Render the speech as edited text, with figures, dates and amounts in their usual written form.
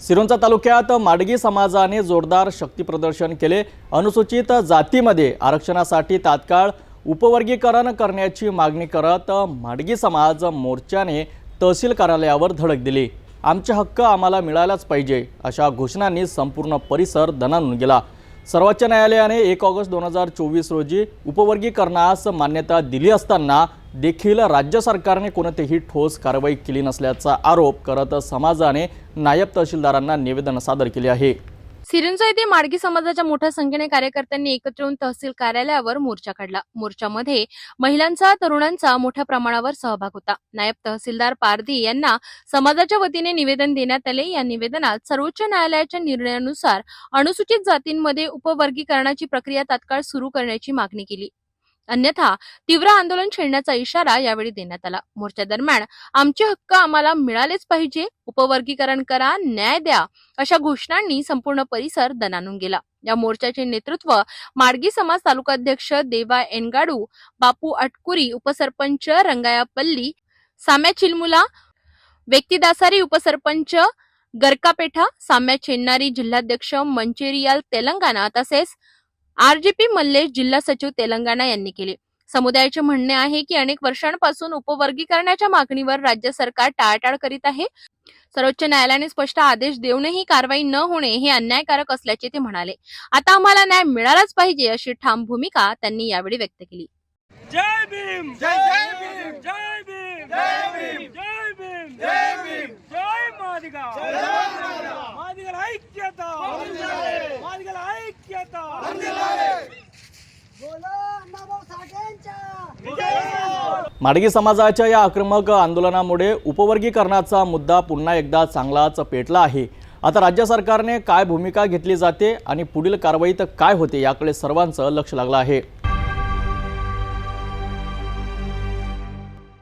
सिरोंचा तालुक्यात माडगी समाजाने जोरदार शक्तीप्रदर्शन केले। अनुसूचित जातीमध्ये आरक्षणासाठी तात्काळ उपवर्गीकरण करण्याची मागणी करत माडगी समाज मोर्चाने तहसील कार्यालयावर धडक दिली। आमचे हक्क आम्हाला मिळालाच पाहिजे अशा घोषणांनी संपूर्ण परिसर दणाणून गेला। सर्वोच्च न्यायालयाने 1 ऑगस्ट 2024 रोजी उपवर्गीकरणास मान्यता दिली असताना देखील राज्य सरकारने कोणतीही ठोस कारवाई केली नसल्याचा आरोप करत समाजाने नायब तहसीलदारांना निवेदन सादर केले आहे। सिरोंचा येथे माडगी समाजाच्या मोठ्या संख्येने कार्यकर्त्यांनी एकत्र येऊन तहसील कार्यालयावर मोर्चा काढला। मोर्चामध्ये महिलांचा, तरुणांचा मोठ्या प्रमाणावर सहभाग होता। नायब तहसीलदार पारधी यांना समाजाच्या वतीने निवेदन देण्यात आले। या निवेदनात सर्वोच्च न्यायालयाच्या निर्णयानुसार अनुसूचित जातींमध्ये उपवर्गीकरणाची प्रक्रिया तात्काळ सुरू करण्याची मागणी केली, अन्यथा तीव्र आंदोलन छेडण्याचा इशारा यावेळी देण्यात आला। मोर्चा दरम्यान आमचे हक्क आम्हाला मिळालेच पाहिजे, उपवर्गीकरण करा, न्याय द्या अशा घोषणांनी संपूर्ण परिसर दणाणून गेला। या मोर्चाचे नेतृत्व माडगी समाज तालुकाध्यक्ष देवा एनगाडू, बापू अटकुरी, उपसरपंच रंगाया पल्ली, साम्या चिलमुला, व्यक्तिदासारी, उपसरपंच गरकापेठा, साम्या चेन्नारी, जिल्हाध्यक्ष मंचेरियाल तेलंगणा तसेच आरजेपी मल्लेश, जिल्हा सचिव तेलंगणा यांनी केले। समुदायाचे म्हणणे आहे की अनेक वर्षांपासून उपवर्गीकरणाच्या मागणीवर राज्य सरकार टाळाटाळ करीत आहे। सर्वोच्च न्यायालयाने स्पष्ट आदेश देऊनही कारवाई न होणे हे अन्यायकारक असल्याचे ते म्हणाले। आता आम्हाला न्याय मिळालाच पाहिजे अशी ठाम भूमिका त्यांनी यावेळी व्यक्त केली। जय भीम, जय भीम, जय भीम, जय भीम, जय भीम, जय भीम, जय मादिगा, मादिगा ऐक्यता, मादिगा ऐक्यता, माडगी समाजाच्या या आक्रमक आंदोलनामुळे उपवर्गीकरणाचा मुद्दा पुन्हा एकदा चांगलाच पेटला आहे। आता राज्य सरकारने काय भूमिका घेतली जाते आणि पुढील कारवाईत काय होते याकडे सर्वांचं लक्ष लागलं आहे।